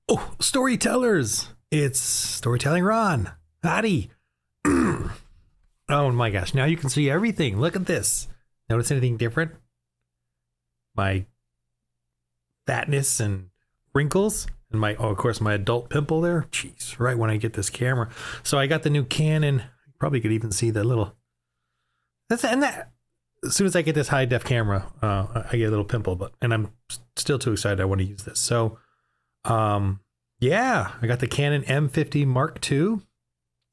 Oh, storytellers! It's Storytelling Ron. Howdy. Oh my gosh, now you can see everything. Look at this. Notice anything different? My fatness and wrinkles and of course, my adult pimple there. Jeez, right when I get this camera. So I got the new Canon. Probably could even see the little. As soon as I get this high def camera, I get a little pimple, and I'm still too excited. I want to use this. So, yeah, I got the Canon M50 MkII.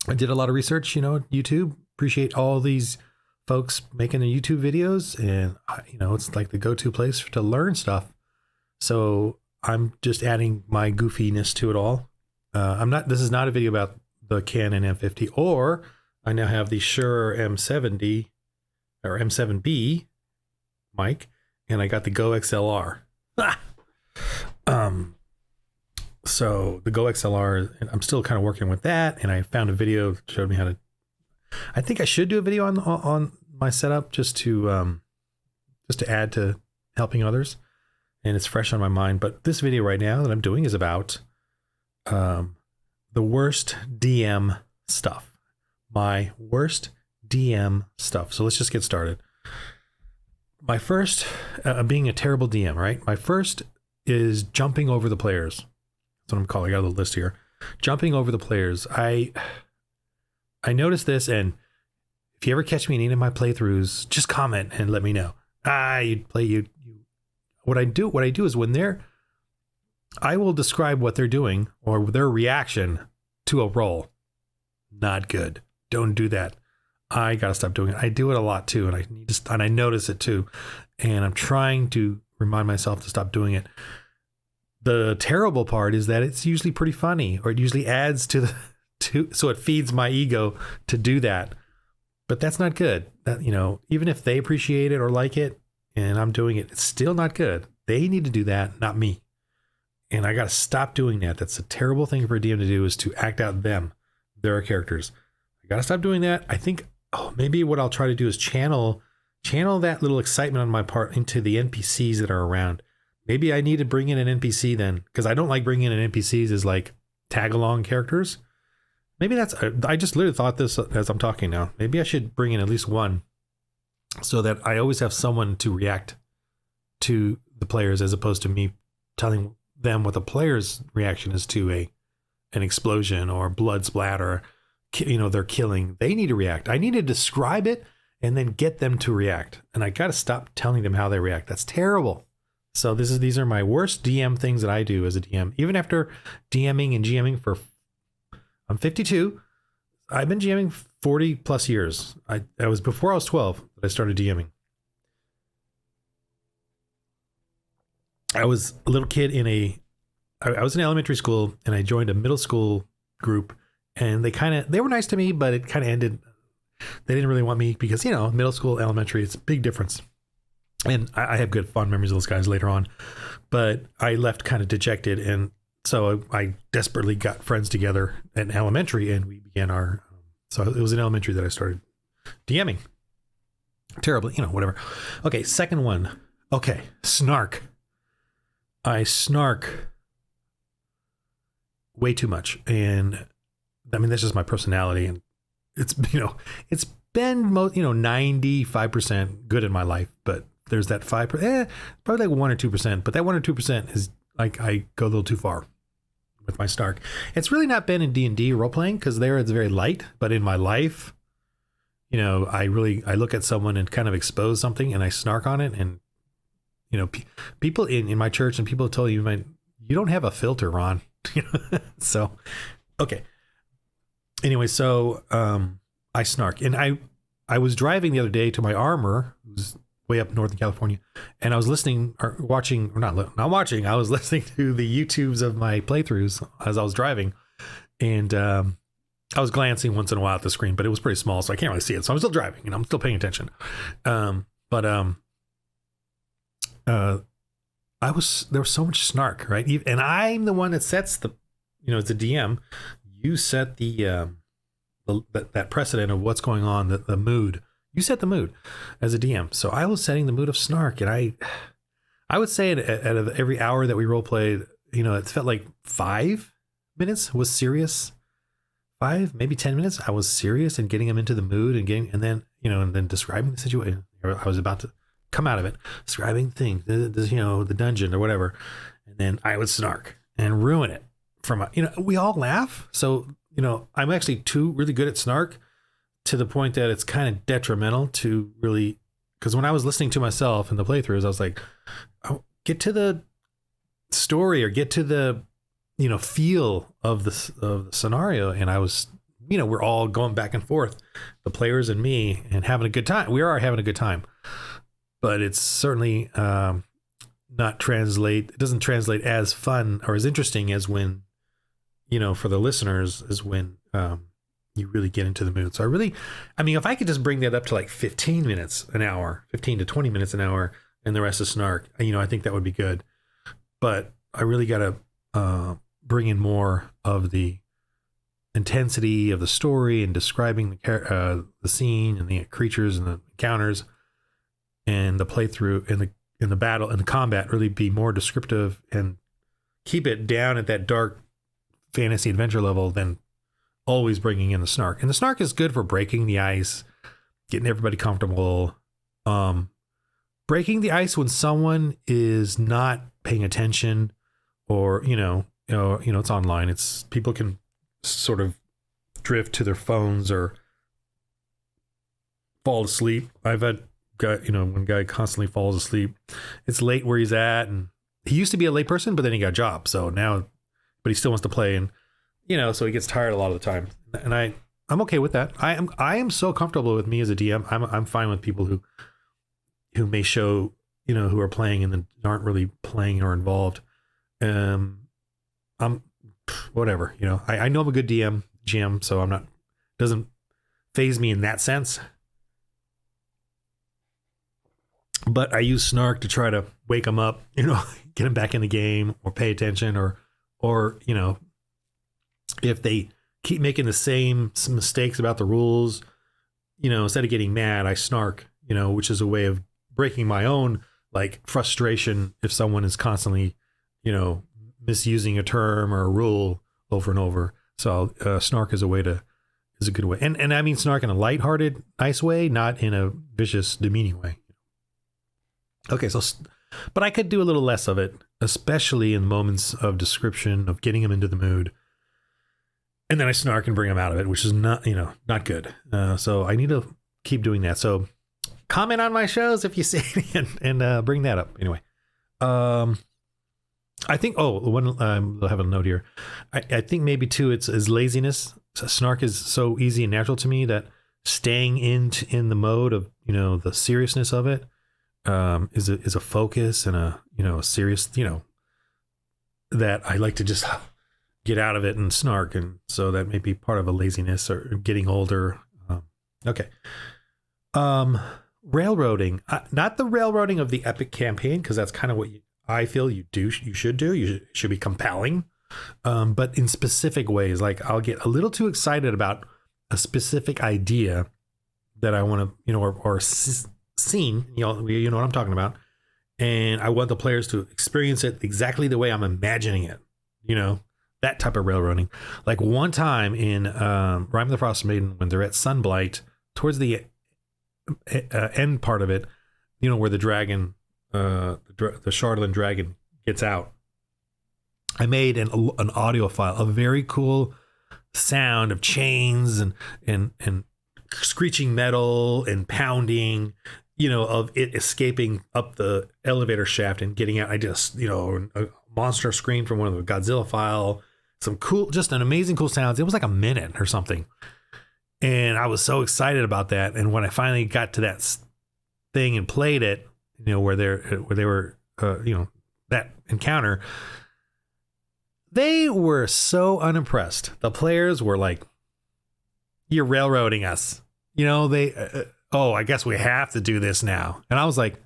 I did a lot of research, YouTube. Appreciate all these folks making the YouTube videos, and it's like the go-to place to learn stuff. So I'm just adding my goofiness to it all. This is not a video about the Canon M50, or I now have the Shure M7D or M7B mic, and I got the GoXLR. So the GoXLR, I'm still kind of working with that, and I found a video that showed me how to. I think I should do a video on my setup just to add to helping others, and it's fresh on my mind. But this video right now that I'm doing is about the worst DM stuff. My worst DM stuff. So let's just get started. My first, being a terrible DM, right? My first is jumping over the players. That's what I'm calling. I got a little list here. Jumping over the players. I noticed this, and if you ever catch me in any of my playthroughs, just comment and let me know. What I do is I will describe what they're doing or their reaction to a roll. Not good. Don't do that. I gotta stop doing it. I do it a lot too, and I notice it too, and I'm trying to remind myself to stop doing it. The terrible part is that it's usually pretty funny, or it usually adds so it feeds my ego to do that. But that's not good. Even if they appreciate it or like it, and I'm doing it, it's still not good. They need to do that, not me. And I gotta stop doing that. That's a terrible thing for a DM to do, is to act out their characters. I gotta stop doing that. I think maybe what I'll try to do is channel that little excitement on my part into the NPCs that are around. Maybe I need to bring in an NPC then, because I don't like bringing in NPCs as like tag along characters. Maybe I just literally thought this as I'm talking now. Maybe I should bring in at least one, so that I always have someone to react to the players, as opposed to me telling them what the player's reaction is to an explosion or blood splatter. They're killing. They need to react. I need to describe it and then get them to react. And I got to stop telling them how they react. That's terrible. So these are my worst DM things that I do as a DM. Even after DMing and GMing I'm 52. I've been GMing 40 plus years. I was before I was 12 that I started DMing. I was a little kid I was in elementary school, and I joined a middle school group. And they were nice to me, but it kind of ended. They didn't really want me because, middle school, elementary, it's a big difference. And I have good fond memories of those guys later on, but I left kind of dejected. And so I desperately got friends together in elementary, and we began so it was in elementary that I started DMing. Terribly, whatever. Okay. Second one. Okay. Snark. I snark way too much. And I mean, that's just my personality, and it's been 95% good in my life, but there's that 5%, probably like 1 or 2%, but that 1 or 2% is like I go a little too far with my snark. It's really not been in D&D role playing, because there it's very light, but in my life, I look at someone and kind of expose something, and I snark on it, and people in my church and people tell you, you don't have a filter, Ron. So okay. Anyway, so I snark, and I was driving the other day to my armor, who's way up north in California, and I was listening or watching, or not watching. I was listening to the YouTubes of my playthroughs as I was driving, and I was glancing once in a while at the screen, but it was pretty small, so I can't really see it. So I'm still driving, and I'm still paying attention. There was so much snark, right? And I'm the one that sets the, it's a DM. You set that precedent of what's going on, the mood. You set the mood as a DM. So I was setting the mood of snark, and I would say out of every hour that we role played, it felt like 5 minutes was serious. 5, maybe 10 minutes. I was serious and getting him into the mood and then describing the situation. I was about to come out of it, describing things, the dungeon or whatever. And then I would snark and ruin it we all laugh. So, I'm actually too really good at snark to the point that it's kind of detrimental to really, because when I was listening to myself in the playthroughs, I was like, oh, get to the story or get to the, feel of the scenario. And I was, we're all going back and forth, the players and me, and having a good time. We are having a good time, but it's certainly it doesn't translate as fun or as interesting as when, for the listeners, is when you really get into the mood. So if I could just bring that up to like 15 minutes an hour, 15 to 20 minutes an hour, and the rest is snark, I think that would be good. But I really got to bring in more of the intensity of the story and describing the scene and the creatures and the encounters and the playthrough and the battle and the combat, really be more descriptive and keep it down at that dark fantasy adventure level than always bringing in the snark. And the snark is good for breaking the ice, getting everybody comfortable, breaking the ice when someone is not paying attention, or it's online. It's people can sort of drift to their phones or fall asleep. I've had when a guy constantly falls asleep, it's late where he's at, and he used to be a late person, but then he got a job, so now, but he still wants to play, and so he gets tired a lot of the time. And I'm okay with that. I am so comfortable with me as a DM. I'm fine with people who may show, who are playing and then aren't really playing or involved. I'm whatever, I know I'm a good GM, so doesn't phase me in that sense. But I use snark to try to wake them up, get them back in the game or pay attention, or if they keep making the same mistakes about the rules, instead of getting mad, I snark, which is a way of breaking my own like frustration if someone is constantly, misusing a term or a rule over and over. So snark is a good way. And I mean snark in a lighthearted, nice way, not in a vicious, demeaning way. Okay, but I could do a little less of it, especially in moments of description, of getting them into the mood. And then I snark and bring them out of it, which is not not good. So I need to keep doing that. So comment on my shows if you see it and bring that up. Anyway, I think, I'll have a note here. I think maybe too, it's laziness. Snark is so easy and natural to me that staying in the mode of, the seriousness of it, is a focus and a serious, that I like to just get out of it and snark. And so that may be part of a laziness or getting older. Okay. Railroading, not the railroading of the epic campaign, because that's kind of what I feel you should do. It should be compelling. But in specific ways, like I'll get a little too excited about a specific idea that I want to, or scene, you know what I'm talking about. And I want the players to experience it exactly the way I'm imagining it, that type of railroading. Like one time in Rime of the Frost Maiden, when they're at Sunblight, towards the end part of it, where the dragon, the Shardland dragon gets out, I made an audio file, a very cool sound of chains and screeching metal and pounding, of it escaping up the elevator shaft and getting out. I just, a monster scream from one of the Godzilla file, some cool, just an amazing cool sounds. It was like a minute or something. And I was so excited about that. And when I finally got to that thing and played it, where they were, that encounter, they were so unimpressed. The players were like, "You're railroading us." I guess we have to do this now. And I was like,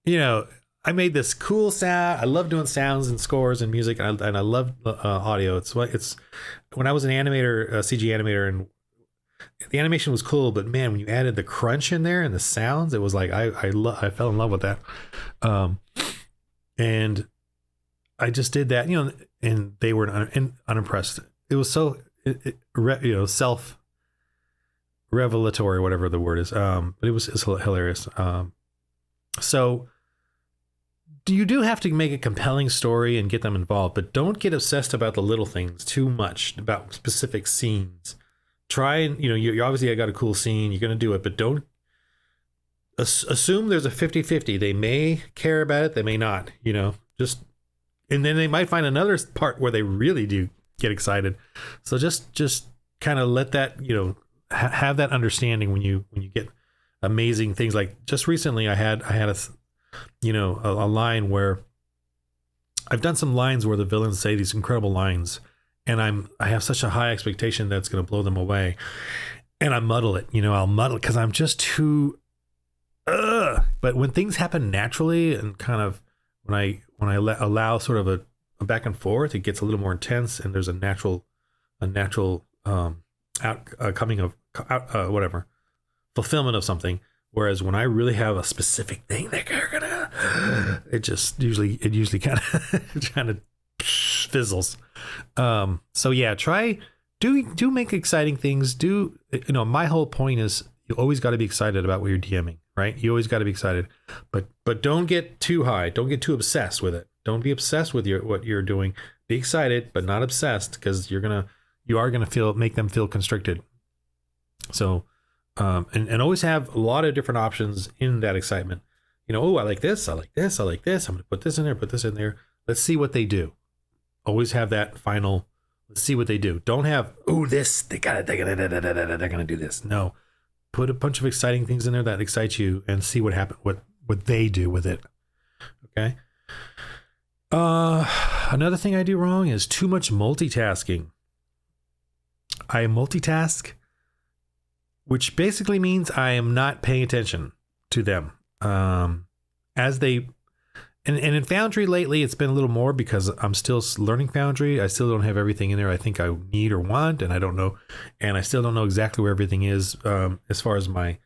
I made this cool sound. I love doing sounds and scores and music, and I love audio. It's when I was an animator, a CG animator, and the animation was cool, but man, when you added the crunch in there and the sounds, it was like I fell in love with that. And I just did that, and they were unimpressed. It was so, self revelatory, whatever the word is. But it's hilarious. So you do have to make a compelling story and get them involved, but don't get obsessed about the little things too much, about specific scenes. Try and, you obviously I got a cool scene, you're going to do it, but don't assume there's a 50-50. They may care about it, they may not, and then they might find another part where they really do get excited. So just kind of let that, have that understanding when you get amazing things. Like just recently I had a line where I've done some lines where the villains say these incredible lines, and I have such a high expectation that it's going to blow them away, and I muddle it. I'll muddle it because I'm just too. But when things happen naturally and kind of when I allow sort of a back and forth, it gets a little more intense, and there's a natural coming of whatever fulfillment of something. Whereas when I really have a specific thing that they're gonna, it usually kind of fizzles. So yeah, do make exciting things. My whole point is you always got to be excited about what you're DMing, right? You always got to be excited, but don't get too high. Don't get too obsessed with it. Don't be obsessed with what you're doing. Be excited, but not obsessed, because you are gonna make them feel constricted. So. And always have a lot of different options in that excitement. I like this, I like this, I like this. I'm going to put this in there, put this in there. Let's see what they do. Always have that final, let's see what they do. Don't have, they're going to do this. No, put a bunch of exciting things in there that excite you and see what happens, what they do with it. Okay. Another thing I do wrong is too much multitasking. I multitask, which basically means I am not paying attention to them. As they, and in Foundry lately, it's been a little more because I'm still learning Foundry. I still don't have everything in there I think I need or want, and I don't know, and I still don't know exactly where everything is. As far as my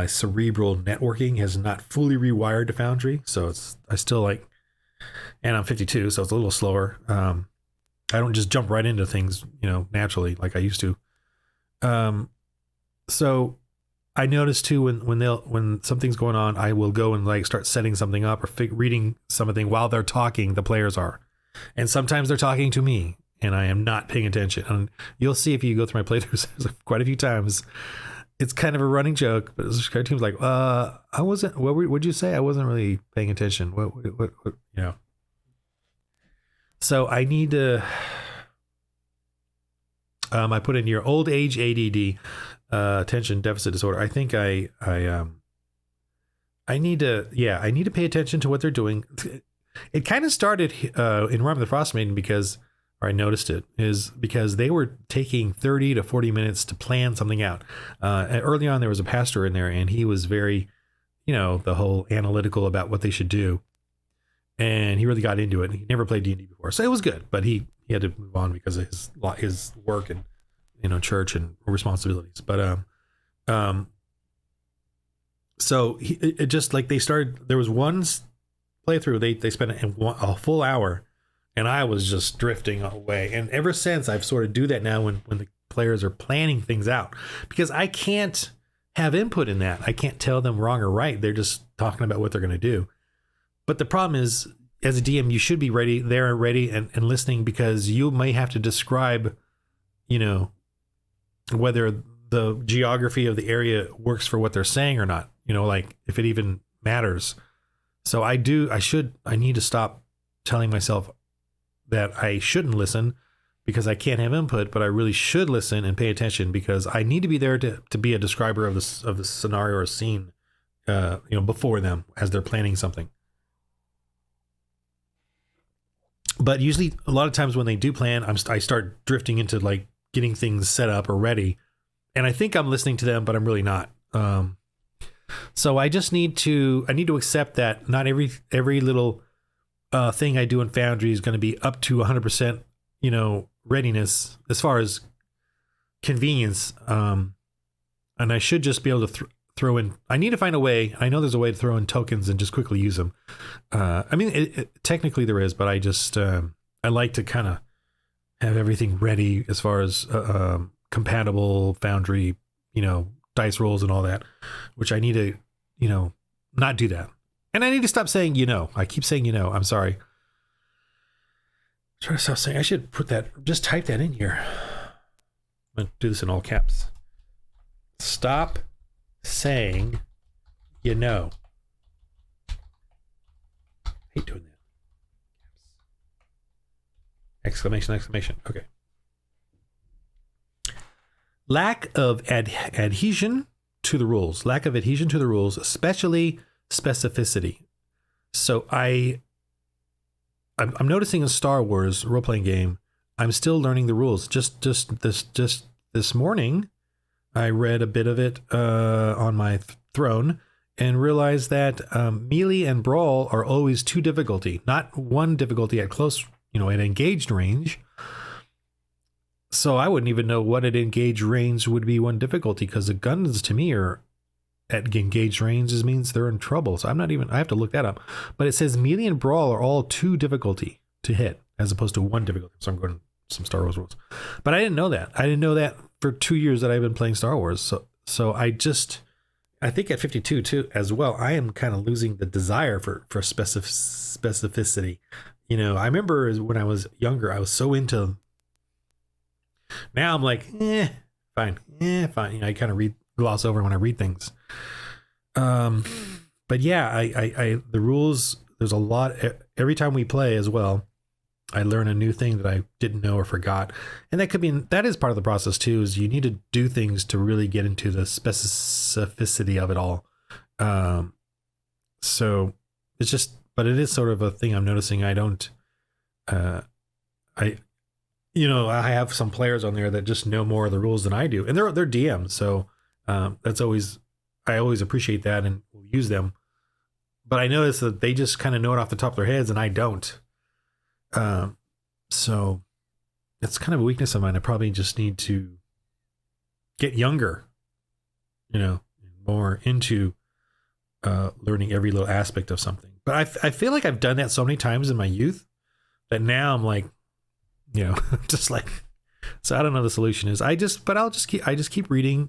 cerebral networking has not fully rewired to Foundry, so I still and I'm 52, so it's a little slower. I don't just jump right into things, naturally like I used to. So I notice too, when something's going on, I will go and start setting something up or reading something while they're talking, the players are. And sometimes they're talking to me and I am not paying attention. And you'll see if you go through my playthroughs quite a few times, it's kind of a running joke, but it's team's like, I wasn't, what'd you say? I wasn't really paying attention. What So I need to, I put in your old age ADD, attention deficit disorder. I think I need to pay attention to what they're doing. It kind of started in Rhyme of the Frost Maiden I noticed it is because they were taking 30 to 40 minutes to plan something out. Early on, there was a pastor in there, and he was very, the whole analytical about what they should do, and he really got into it. He never played D&D before, so it was good. But he had to move on because of his work and church and responsibilities. But so it just they started. There was one playthrough they spent a full hour, and I was just drifting away. And ever since, I've sort of do that now when the players are planning things out, because I can't have input in that. I can't tell them wrong or right. They're just talking about what they're going to do. But the problem is, as a DM, you should be ready and listening, because you may have to describe, whether the geography of the area works for what they're saying or not, if it even matters. So I need to stop telling myself that I shouldn't listen because I can't have input, but I really should listen and pay attention, because I need to be there to be a describer of the scenario or scene, before them as they're planning something. But usually a lot of times when they do plan, I start drifting into getting things set up or ready, and I think I'm listening to them, but I'm really not. So I just need to accept that not every little thing I do in Foundry is going to be up to 100%, readiness as far as convenience. And I should just be able to throw in, I need to find a way. I know there's a way to throw in tokens and just quickly use them. I mean, technically there is, but I just, I like to kind of have everything ready as far as compatible Foundry, dice rolls and all that, which I need to, not do that. And I need to stop saying, I keep saying, I'm sorry. Try to stop saying, I should put that, just type that in here. I'm going to do this in all caps. Stop saying, I hate doing that. Exclamation, exclamation. Okay. Lack of adhesion to the rules. Lack of adhesion to the rules, especially specificity. So I'm noticing in Star Wars role-playing game, I'm still learning the rules. Just this morning, I read a bit of it on my throne and realized that melee and brawl are always 2 difficulty, not 1 difficulty at close, at engaged range. So I wouldn't even know what at engaged range would be 1 difficulty, because the guns to me are at engaged ranges means they're in trouble. So I have to look that up. But it says melee and brawl are all 2 difficulty to hit as opposed to 1 difficulty. So I'm going some Star Wars rules. But I didn't know that. I didn't know that for 2 years that I've been playing Star Wars. So I think at 52 too as well, I am kind of losing the desire for specificity. I remember when I was younger, I was so into. Now I'm like, fine. I kind of gloss over when I read things. But yeah, I the rules. There's a lot. Every time we play as well, I learn a new thing that I didn't know or forgot, and that is part of the process too. Is you need to do things to really get into the specificity of it all. So it's just. But it is sort of a thing I'm noticing. I don't, I have some players on there that just know more of the rules than I do, and they're DMs. So I always appreciate that and will use them. But I notice that they just kind of know it off the top of their heads, and I don't. So it's kind of a weakness of mine. I probably just need to get younger, more into learning every little aspect of something. But I feel like I've done that so many times in my youth that now I'm like, just like, so I don't know the solution is. I just keep reading,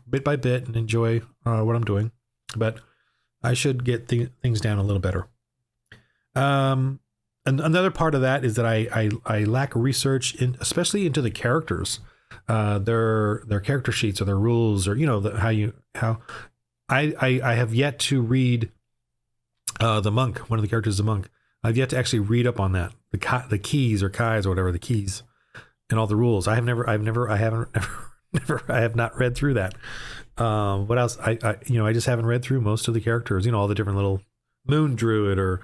bit by bit and enjoy what I'm doing. But I should get things down a little better. And another part of that is that I lack research especially into the characters, their character sheets or their rules, or how I have yet to read. The monk, one of the characters is a monk. I've yet to actually read up on that. The keys or kais or whatever, the keys and all the rules. I have not read through that. What else? I just haven't read through most of the characters, all the different little moon druid or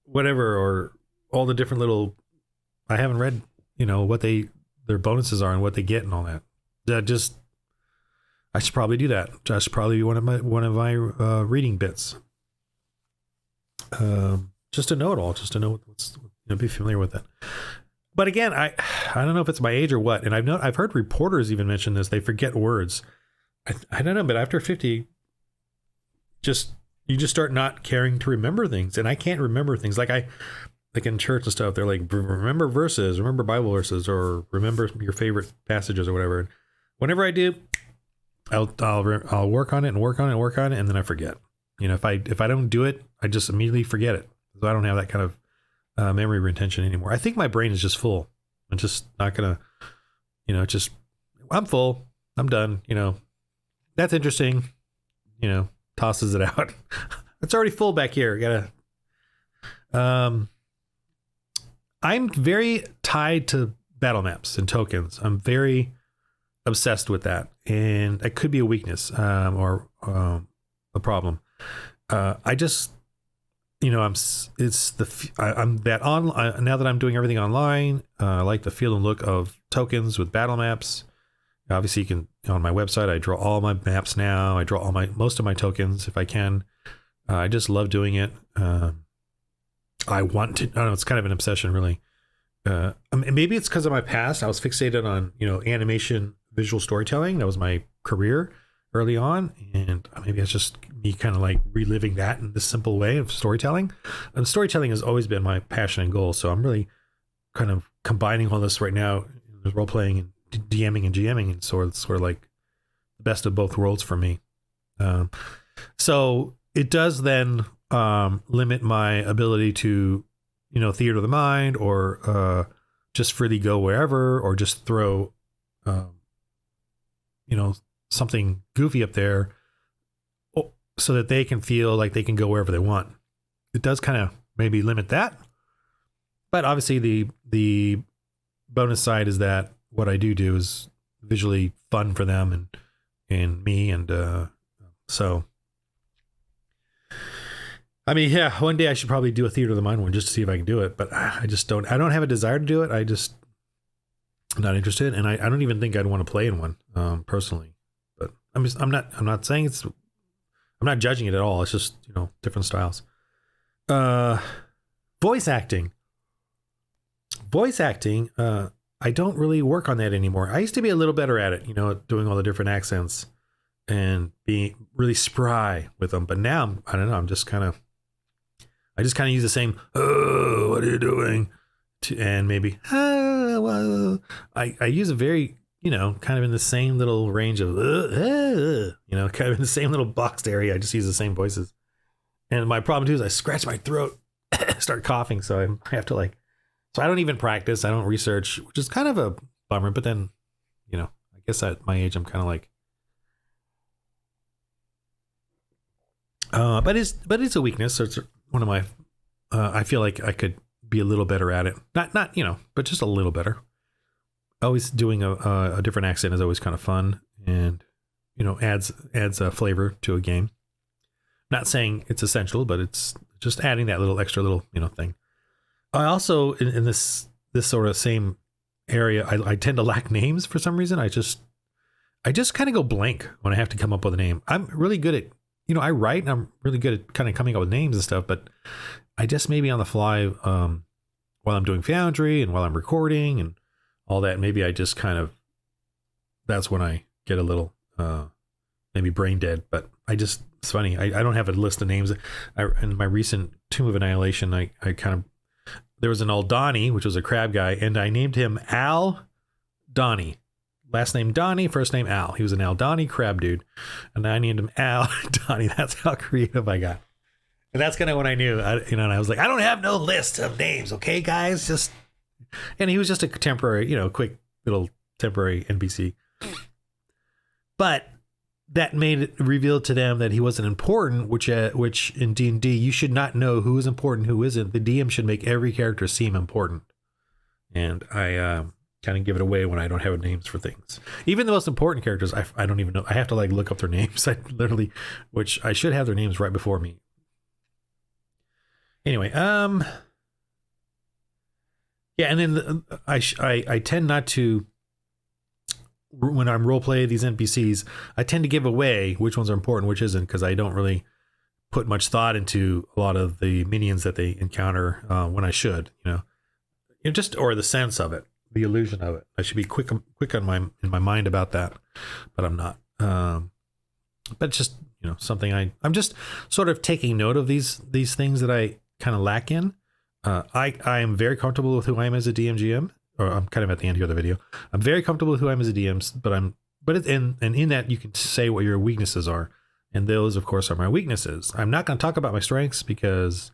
whatever, or all the different little, I haven't read, what their bonuses are and what they get and all that. I should probably do that. That should probably be one of my reading bits. Just to know it all, just to know what's, be familiar with it. But again, I don't know if it's my age or what. And I've heard reporters even mention this. They forget words. I don't know, but after 50, you just start not caring to remember things. And I can't remember things like in church and stuff. They're like, remember verses, remember Bible verses, or remember your favorite passages or whatever. And whenever I do, I'll work on it and work on it and work on it. And then I forget. If I don't do it, I just immediately forget it. So I don't have that kind of memory retention anymore. I think my brain is just full. I'm just not gonna, I'm full. I'm done. That's interesting. Tosses it out. It's already full back here. I'm very tied to battle maps and tokens. I'm very obsessed with that, and it could be a weakness or a problem. I just, I'm that on now that I'm doing everything online. I like the feel and look of tokens with battle maps. Obviously, you can, on my website, I draw all my maps now. I draw most of my tokens if I can. I just love doing it. I want to, I don't know, it's kind of an obsession, really. Maybe it's because of my past. I was fixated on, animation, visual storytelling. That was my career early on, and maybe it's just me kind of like reliving that in this simple way of storytelling. And storytelling has always been my passion and goal, so I'm really kind of combining all this right now, role playing and DMing and GMing, and sort of like the best of both worlds for me. So it does then limit my ability to, theater of the mind, or just freely go wherever, or just throw, something goofy up there so that they can feel like they can go wherever they want. It does kind of maybe limit that. But obviously the bonus side is that what I do is visually fun for them and me. And so, I mean, yeah, one day I should probably do a theater of the mind one just to see if I can do it. But I don't have a desire to do it. I'm not interested. And I don't even think I'd want to play in one personally. But I'm not saying I'm not judging it at all. It's just, different styles. Voice acting. I don't really work on that anymore. I used to be a little better at it, doing all the different accents and being really spry with them. But now I don't know. I just kind of use the same, "Oh, what are you doing?" And maybe, "Oh, well." I use a very, kind of in the same little range of, kind of in the same little boxed area. I just use the same voices. And my problem too is I scratch my throat, start coughing. So I have to so I don't even practice. I don't research, which is kind of a bummer. But then, I guess at my age, I'm kind of like, but it's a weakness. So it's one of my, I feel like I could be a little better at it. Not, but just a little better. Always doing a different accent is always kind of fun, and, adds a flavor to a game. Not saying it's essential, but it's just adding that little extra little, thing. I also, in this sort of same area, I tend to lack names for some reason. I just kind of go blank when I have to come up with a name. I'm really good at, I write, and I'm really good at kind of coming up with names and stuff, but I just maybe on the fly, while I'm doing Foundry and while I'm recording and all that, maybe I just that's when I get a little, maybe brain dead. But it's funny. I don't have a list of names. In my recent Tomb of Annihilation, there was an Aldani, which was a crab guy, and I named him Al Donnie. Last name Donnie, first name Al. He was an Aldani crab dude, and I named him Al Donnie. That's how creative I got. And that's kind of when I knew, and I was like, I don't have no list of names, okay, guys? And he was just a temporary, quick little temporary NPC. But that made it revealed to them that he wasn't important, which in D&D, you should not know who is important, who isn't. The DM should make every character seem important. And I kind of give it away when I don't have names for things. Even the most important characters, I don't even know. I have to look up their names. Which I should have their names right before me. Anyway, yeah, and then I tend not to, when I'm role playing these NPCs, I tend to give away which ones are important, which isn't, because I don't really put much thought into a lot of the minions that they encounter when I should, or the sense of it, the illusion of it. I should be quick in my mind about that, but I'm not. But it's just something I'm just sort of taking note of these things that I kind of lack in. I am very comfortable with who I am as a DMGM, or I'm kind of at the end here of the video. I'm very comfortable with who I am as a DM, but in that you can say what your weaknesses are. And those, of course, are my weaknesses. I'm not going to talk about my strengths because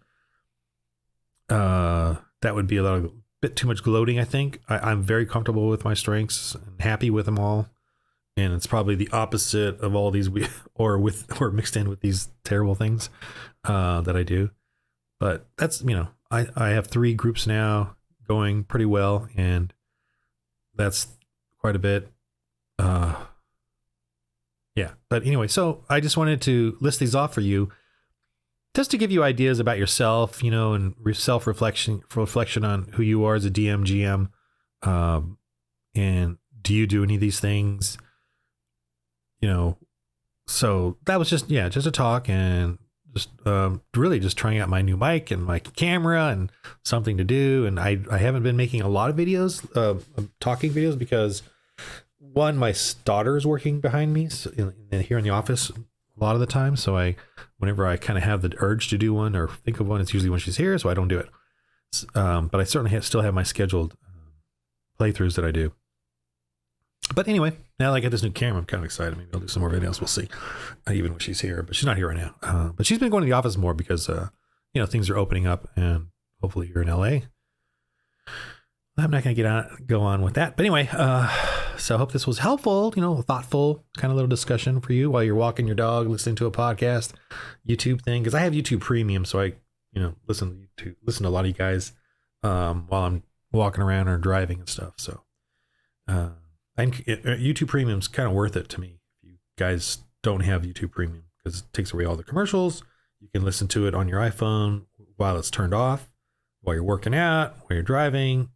that would be a bit too much gloating, I think. I'm very comfortable with my strengths and happy with them all. And it's probably the opposite of all these, or mixed in with these terrible things that I do. But that's, I have 3 groups now going pretty well, and that's quite a bit. Yeah, but anyway, so I just wanted to list these off for you, just to give you ideas about yourself, and self-reflection on who you are as a DM, GM, and do you do any of these things? So that was just a talk, and just really just trying out my new mic and my camera and something to do. And I haven't been making a lot of videos, talking videos, because one, my daughter is working behind me here in the office a lot of the time. So whenever I kind of have the urge to do one or think of one, it's usually when she's here. So I don't do it. But I certainly still have my scheduled playthroughs that I do. But anyway, now that I get this new camera, I'm kind of excited. Maybe I'll do some more videos. We'll see. Even when she's here, but she's not here right now. But she's been going to the office more because, things are opening up, and hopefully you're in LA. I'm not going to go on with that. But anyway, so I hope this was helpful, thoughtful kind of little discussion for you while you're walking your dog, listening to a podcast, YouTube thing. Cause I have YouTube Premium. So I, listen to a lot of you guys, while I'm walking around or driving and stuff. So, YouTube Premium is kind of worth it to me. If you guys don't have YouTube Premium, because it takes away all the commercials. You can listen to it on your iPhone while it's turned off, while you're working out, while you're driving.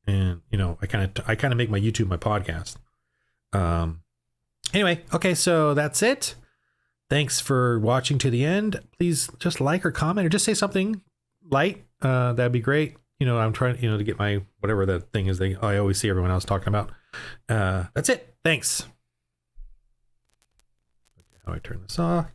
And, I kind of make my YouTube my podcast. Anyway, okay, so that's it. Thanks for watching to the end. Please just like or comment or just say something light. That'd be great. I'm trying, to get my, whatever that thing is I always see everyone else talking about. That's it. Thanks. Okay, how do I turn this off?